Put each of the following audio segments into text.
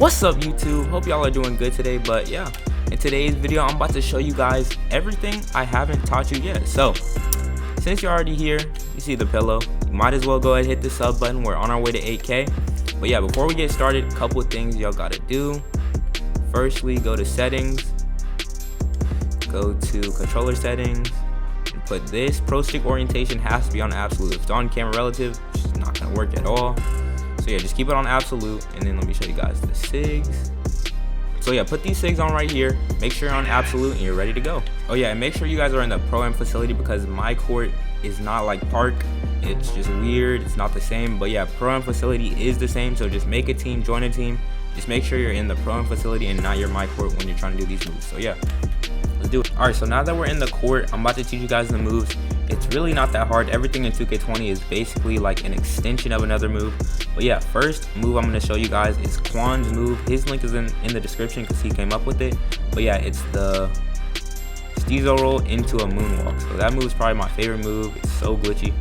What's up YouTube? Hope y'all are doing good today. But yeah, in today's video I'm about to show you guys everything I haven't taught you yet. So since you're already here, you see the pillow, you might as well go ahead and hit the sub button. We're on our way to 8K. But yeah, before we get started, a couple of things y'all gotta do. Firstly, go to settings, go to controller settings, and put this pro stick orientation has to be on absolute. If it's on camera relative, it's just not gonna work at all. So yeah, just keep it on absolute, and then let me show you guys the SIGS. So yeah, put these SIGS on right here, make sure you're on absolute and you're ready to go. Oh yeah, and make sure you guys are in the Pro-Am facility because my court is not like Park. It's just weird, it's not the same. But yeah, Pro-Am facility is the same, so just make a team, join a team. Just make sure you're in the Pro-Am facility and not your my court when you're trying to do these moves. So yeah, let's do it. All right, so now that we're in the court, I'm about to teach you guys the moves. It's really not that hard. Everything in 2K20 is basically like an extension of another move. But yeah, first move I'm going to show you guys is Quan's move. His link is in the description because he came up with it. But yeah, it's the STEEZO roll into a moonwalk. So that move is probably my favorite move. It's so glitchy.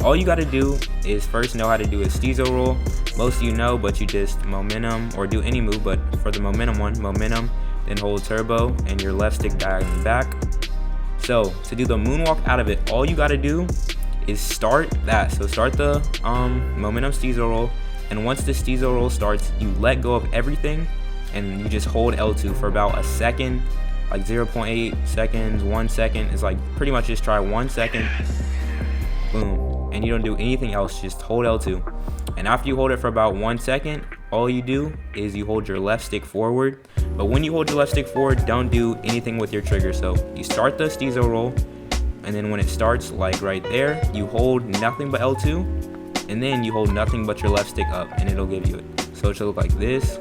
All you got to do is first know how to do a STEEZO roll. Most of you know, but you just momentum or do any move. But for the momentum one, momentum, then hold turbo and your left stick diagonally back. So to do the moonwalk out of it, all you got to do is start that. So start the momentum STEEZO roll, and once the STEEZO roll starts, you let go of everything and you just hold L2 for about a second, like 0.8 seconds, 1 second. It's like pretty much just try 1 second, boom, and you don't do anything else, just hold L2. And after you hold it for about 1 second, all you do is you hold your left stick forward. But when you hold your left stick forward, don't do anything with your trigger. So you start the STEEZO roll, and then when it starts, like right there, you hold nothing but L2, and then you hold nothing but your left stick up, and it'll give you it. So it should look like this,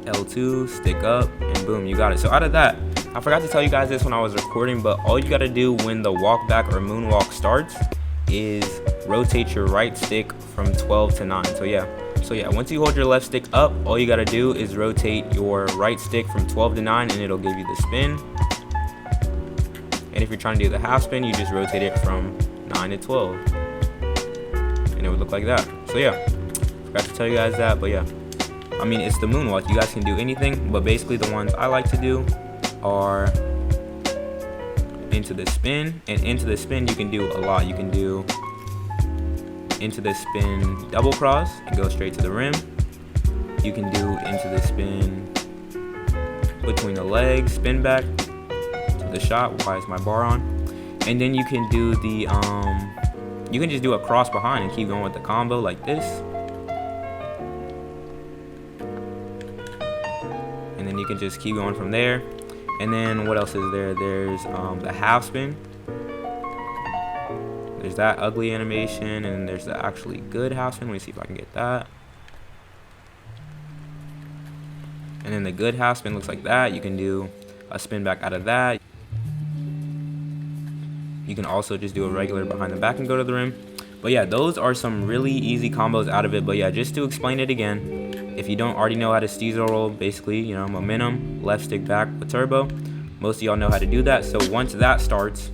L2, stick up, and boom, you got it. So out of that, I forgot to tell you guys this when I was recording, but all you gotta do when the walk back or moonwalk starts is rotate your right stick from 12 to 9. So yeah, once you hold your left stick up, all you gotta do is rotate your right stick from 12 to 9, and it'll give you the spin. And if you're trying to do the half spin, you just rotate it from 9 to 12, and it would look like that. So yeah, forgot to tell you guys that, but yeah, I mean, it's the moonwalk. You guys can do anything, but basically the ones I like to do are into the spin, and into the spin you can do a lot. You can do into the spin double cross and go straight to the rim. You can do into the spin between the legs, spin back to the shot. Why is my bar on? And then you can do the you can just do a cross behind and keep going with the combo like this. And then you can just keep going from there. And then what else is there? There's the half spin. There's that ugly animation, and there's the actually good half spin. Let me see if I can get that. And then the good half spin looks like that. You can do a spin back out of that. You can also just do a regular behind the back and go to the rim. But yeah, those are some really easy combos out of it. But yeah, just to explain it again, if you don't already know how to STEEZO roll, basically, you know, momentum, left stick back with turbo. Most of y'all know how to do that. So once that starts,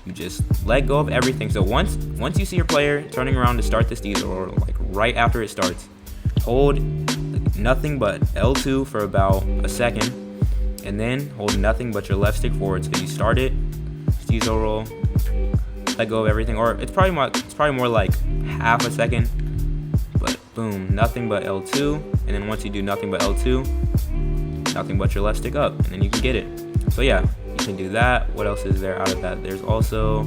you just let go of everything. So once you see your player turning around to start the STEEZO roll, like right after it starts, hold nothing but L2 for about a second, and then hold nothing but your left stick forward. So you start it, STEEZO roll, let go of everything, or it's probably more like half a second, but boom, nothing but L2, and then once you do nothing but L2, nothing but your left stick up, and then you can get it. So yeah, you can do that. What else is there out of that? There's also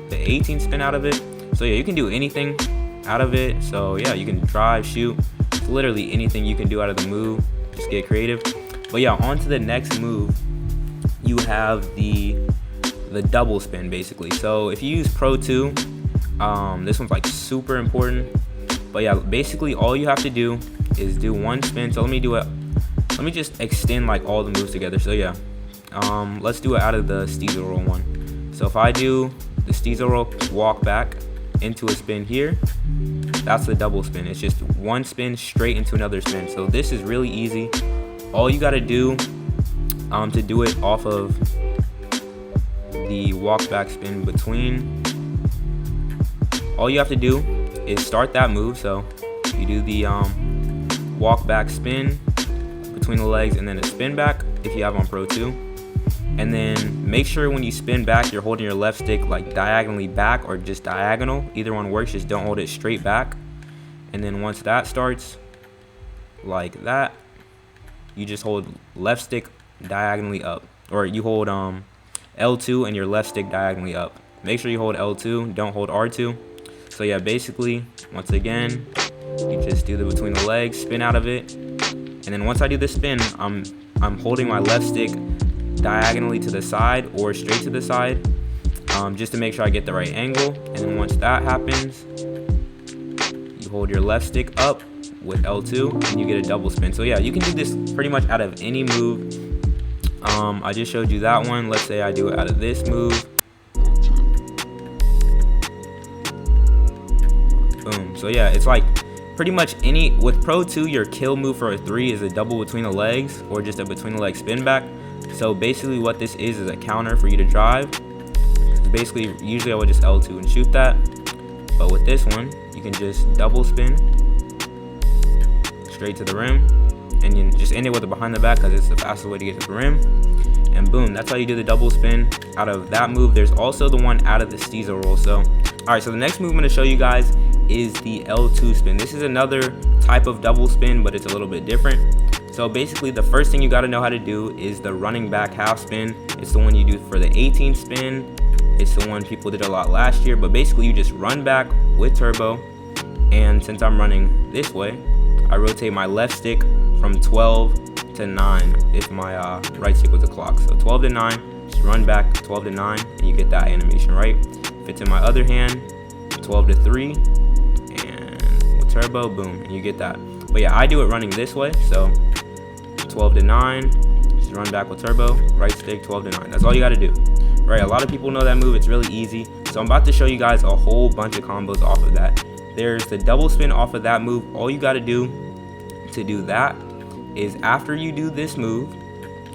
the 18 spin out of it. So yeah, you can do anything out of it. So yeah, you can drive, shoot, it's literally anything you can do out of the move. Just get creative. But yeah, on to the next move. You have the double spin basically. So if you use Pro 2, this one's like super important. But yeah, basically all you have to do is do one spin. So let me just extend like all the moves together. So yeah, let's do it out of the STEEZO roll one. So if I do the STEEZO roll, walk back into a spin here, that's the double spin. It's just one spin straight into another spin. So this is really easy. All you got to do to do it off of the walk back spin between, all you have to do is start that move. So you do the walk back spin between the legs, and then a spin back if you have on Pro 2. And then make sure when you spin back, you're holding your left stick like diagonally back or just diagonal. Either one works, just don't hold it straight back. And then once that starts like that, you just hold left stick diagonally up, or you hold L2 and your left stick diagonally up. Make sure you hold L2, don't hold R2. So yeah, basically, once again, you just do the between the legs, spin out of it. And then once I do the spin, I'm holding my left stick diagonally to the side or straight to the side, just to make sure I get the right angle. And then once that happens, you hold your left stick up with L2 and you get a double spin. So yeah, you can do this pretty much out of any move. I just showed you that one. Let's say I do it out of this move. Boom. So yeah, it's like pretty much any, with Pro 2, your kill move for a 3 is a double between the legs or just a between the leg spin back. So basically what this is a counter for you to drive. So basically, usually I would just L2 and shoot that. But with this one, you can just double spin straight to the rim. And you just end it with a behind the back because it's the fastest way to get to the rim. And boom, that's how you do the double spin out of that move. There's also the one out of the STEEZO roll. So, alright, so the next move I'm going to show you guys is the L2 spin. This is another type of double spin, but it's a little bit different. So basically, the first thing you got to know how to do is the running back half spin. It's the one you do for the 18 spin. It's the one people did a lot last year. But basically, you just run back with turbo. And since I'm running this way, I rotate my left stick from 12 to 9 if my right stick was a clock. So 12 to 9, just run back 12 to 9, and you get that animation, right? If it's in my other hand, 12 to 3, and with turbo, boom, and you get that. But yeah, I do it running this way, so 12 to 9, just run back with turbo, right stick, 12 to 9. That's all you got to do, right? A lot of people know that move. It's really easy. So I'm about to show you guys a whole bunch of combos off of that. There's the double spin off of that move. All you got to do that is after you do this move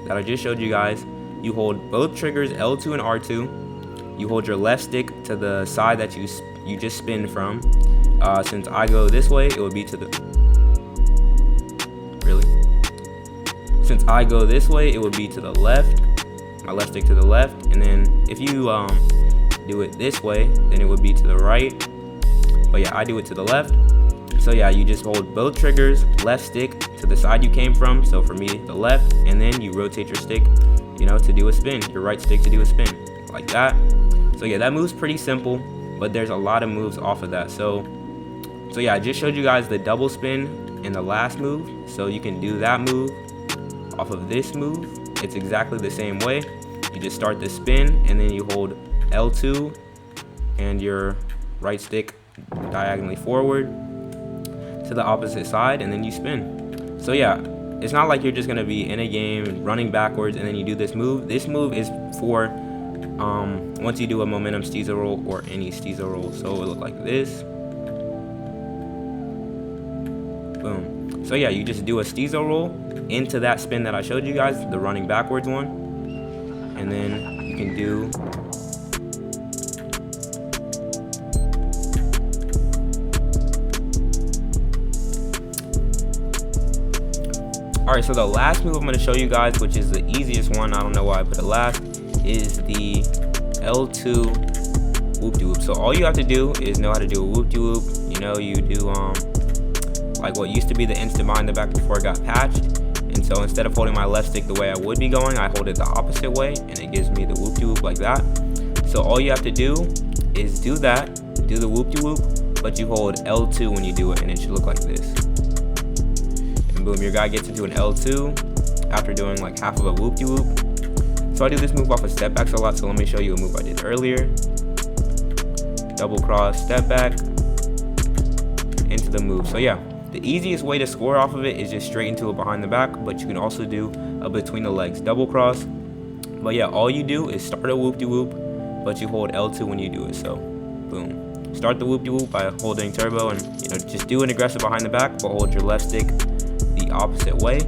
that I just showed you guys, you hold both triggers L2 and R2. You hold your left stick to the side that you just spin from. Since I go this way, it would be to the Since I go this way, it would be to the left. My left stick to the left, and then if you do it this way, then it would be to the right. But yeah, I do it to the left. So yeah, you just hold both triggers, left stick to the side you came from. So for me, the left, and then you rotate your stick, to do a spin. Your right stick to do a spin, like that. So yeah, that move's pretty simple, but there's a lot of moves off of that. So yeah, I just showed you guys the double spin in the last move. So you can do that move off of this move. It's exactly the same way. You just start the spin, and then you hold L2 and your right stick diagonally forward to the opposite side, and then you spin. So yeah, it's not like you're just gonna be in a game running backwards and then you do this move. This move is for once you do a momentum STEEZO roll or any STEEZO roll. So it will look like this. Boom. So yeah, you just do a STEEZO roll into that spin that I showed you guys, the running backwards one, and then you can do Alright, so the last move I'm going to show you guys, which is the easiest one, I don't know why I put it last, is the L2 whoop-de-whoop. So all you have to do is know how to do a whoop-de-whoop. You do like what used to be the instant behind the back before it got patched. And so instead of holding my left stick the way I would be going, I hold it the opposite way, and it gives me the whoop-de-whoop like that. So all you have to do is do that, do the whoop-de-whoop, but you hold L2 when you do it, and it should look like this. Boom, your guy gets into an L2 after doing like half of a whoop-de-whoop. So I do this move off of step backs a lot, so let me show you a move I did earlier. Double cross, step back, into the move. So yeah, the easiest way to score off of it is just straight into a behind the back, but you can also do a between the legs double cross. But yeah, all you do is start a whoop-de-whoop, but you hold L2 when you do it. So boom, start the whoop-de-whoop by holding turbo, and just do an aggressive behind the back, but hold your left stick the opposite way,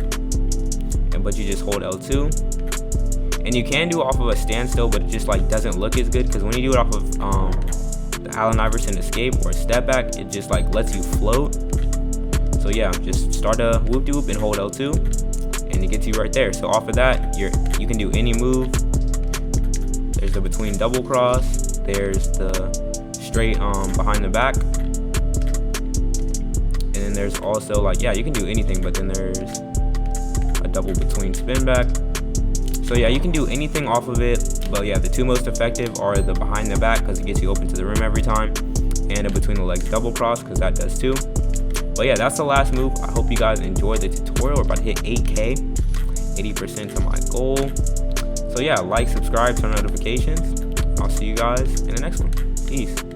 but you just hold L2. And you can do it off of a standstill, but it just like doesn't look as good, because when you do it off of the Allen Iverson escape or a step back, it just like lets you float. So So yeah, just start a whoop de whoop and hold L2, and it gets you right there. So off of that, you can do any move. There's the between double cross, there's the straight behind the back, and then there's also like, yeah, you can do anything, but then there's a double between spin back. So yeah, you can do anything off of it, but yeah, the two most effective are the behind the back because it gets you open to the rim every time, and a between the legs double cross because that does too. But yeah, that's the last move. I hope you guys enjoyed the tutorial. We're about to hit 8K, 80% to my goal. So yeah, like, subscribe, turn on notifications. I'll see you guys in the next one. Peace.